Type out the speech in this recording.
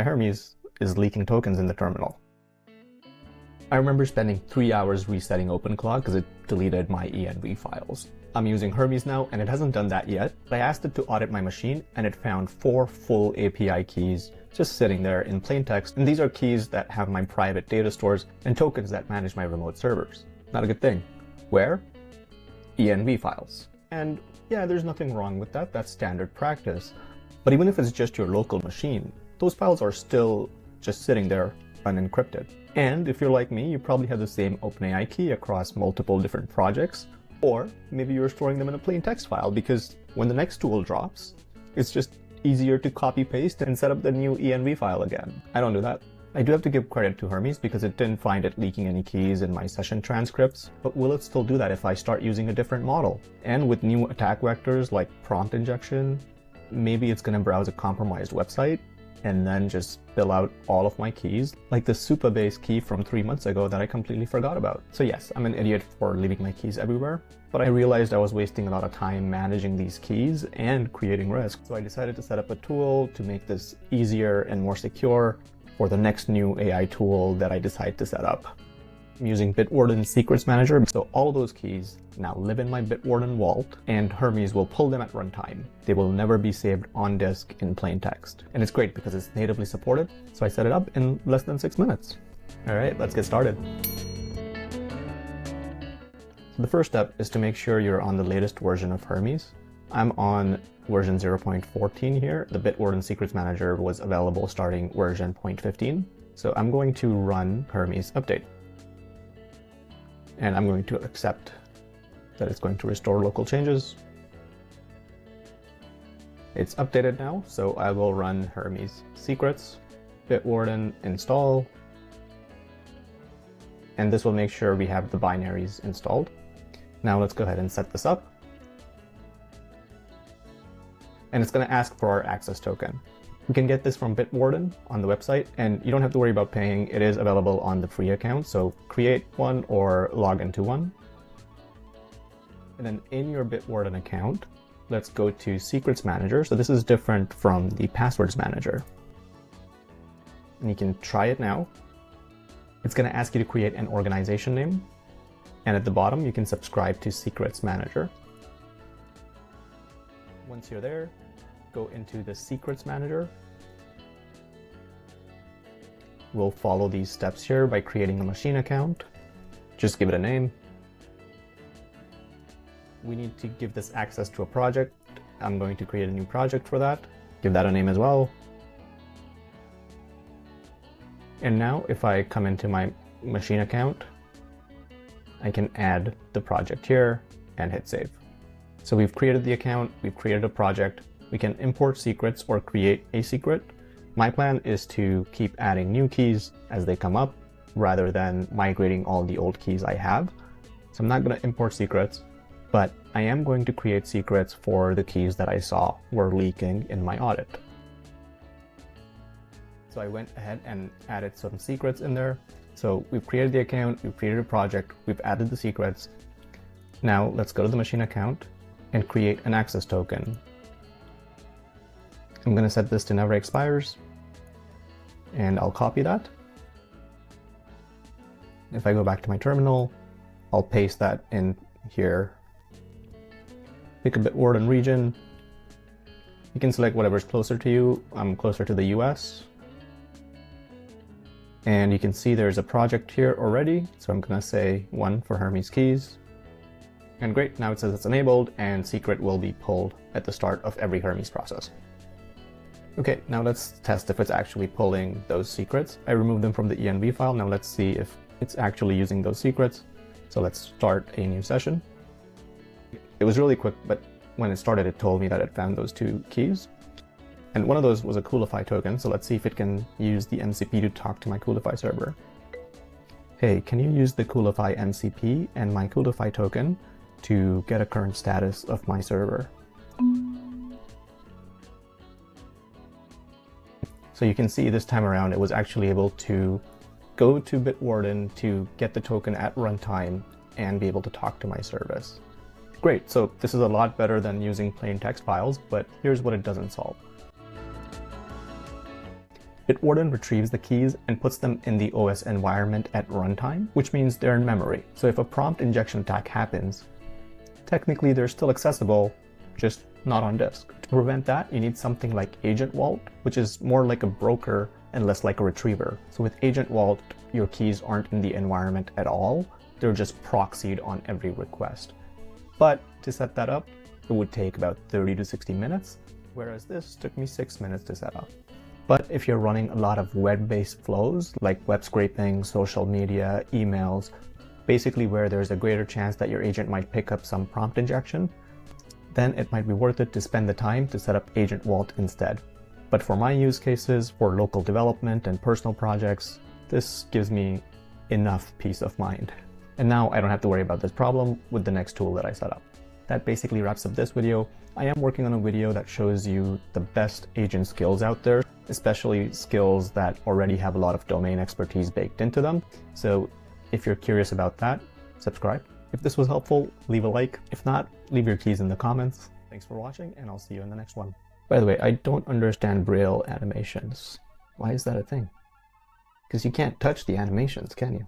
my Hermes is leaking tokens in the terminal. I remember spending 3 hours resetting OpenClaw because it deleted my env files. I'm using Hermes now and it hasn't done that yet, but I asked it to audit my machine and it found 4 full API keys just sitting there in plaintext, and these are keys that have my private data stores and tokens that manage my remote servers. Not a good thing. Where? env files. And yeah, there's nothing wrong with that, that's standard practice. But even if it's just your local machine, those files are still just sitting there unencrypted. And if you're like me, you probably have the same OpenAI key across multiple different projects, or maybe you're storing them in a plain text file because when the next tool drops, it's just easier to copy paste and set up the new env file again. I don't do that. I do have to give credit to Hermes because it didn't find it leaking any keys in my session transcripts, but will it still do that if I start using a different model? And with new attack vectors like prompt injection, maybe it's going to browse a compromised website and then just fill out all of my keys, like the Supabase key from 3 months ago that I completely forgot about. So yes, I'm an idiot for leaving my keys everywhere, but I realized I was wasting a lot of time managing these keys and creating risk. So I decided to set up a tool to make this easier and more secure for the next new AI tool that I decide to set up. I'm using Bitwarden Secrets Manager, so all those keys now live in my Bitwarden vault, and Hermes will pull them at runtime. They will never be saved on disk in plain text. And it's great because it's natively supported, so I set it up in less than 6 minutes. All right, let's get started. So the first step is to make sure you're on the latest version of Hermes. I'm on version 0.14 here. The Bitwarden Secrets Manager was available starting version 0.15. So I'm going to run Hermes update. And I'm going to accept that it's going to restore local changes. It's updated now, so I will run Hermes secrets, Bitwarden install, and this will make sure we have the binaries installed. Now let's go ahead and set this up. And it's going to ask for our access token. We can get this from Bitwarden on the website, and you don't have to worry about paying. It is available on the free account, so create one or log into one. And then in your Bitwarden account, let's go to Secrets Manager. So this is different from the Passwords Manager. And you can try it now. It's going to ask you to create an organization name. And at the bottom, you can subscribe to Secrets Manager. Once you're there, go into the Secrets Manager. We'll follow these steps here by creating a machine account. Just give it a name. We need to give this access to a project. I'm going to create a new project for that. Give that a name as well. And now if I come into my machine account, I can add the project here and hit save. So we've created the account, we've created a project. We can import secrets or create a secret. My plan is to keep adding new keys as they come up rather than migrating all the old keys I have. So I'm not going to import secrets, but I am going to create secrets for the keys that I saw were leaking in my audit. So I went ahead and added some secrets in there. So we've created the account, we've created a project, we've added the secrets. Now let's go to the machine account and create an access token. I'm going to set this to never expires, and I'll copy that. If I go back to my terminal, I'll paste that in here. Pick a Bitwarden region. You can select whatever's closer to you. I'm closer to the US. And you can see there's a project here already, so I'm going to say 1 for Hermes keys. And great, now it says it's enabled and secret will be pulled at the start of every Hermes process. Okay, now let's test if it's actually pulling those secrets. I removed them from the env file. Now let's see if it's actually using those secrets. So let's start a new session. It was really quick, but when it started, it told me that it found those 2 keys. And one of those was a Coolify token, so let's see if it can use the MCP to talk to my Coolify server. Hey, can you use the Coolify MCP and my Coolify token to get a current status of my server? So you can see this time around, it was actually able to go to Bitwarden to get the token at runtime and be able to talk to my service. Great, so this is a lot better than using plain text files, but here's what it doesn't solve. Bitwarden retrieves the keys and puts them in the OS environment at runtime, which means they're in memory. So if a prompt injection attack happens, technically they're still accessible, just not on disk. To prevent that, you need something like Agent Vault, which is more like a broker and less like a retriever. So with Agent Vault, your keys aren't in the environment at all. They're just proxied on every request. But to set that up, it would take about 30 to 60 minutes, whereas this took me 6 minutes to set up. But if you're running a lot of web-based flows, like web scraping, social media, emails, basically where there's a greater chance that your agent might pick up some prompt injection, then it might be worth it to spend the time to set up Agent Vault instead. But for my use cases, for local development and personal projects, this gives me enough peace of mind. And now I don't have to worry about this problem with the next tool that I set up. That basically wraps up this video. I am working on a video that shows you the best agent skills out there, especially skills that already have a lot of domain expertise baked into them. So if you're curious about that, subscribe. If this was helpful, leave a like. If not, leave your keys in the comments. Thanks for watching, and I'll see you in the next one. By the way, I don't understand Braille animations. Why is that a thing? Because you can't touch the animations, can you?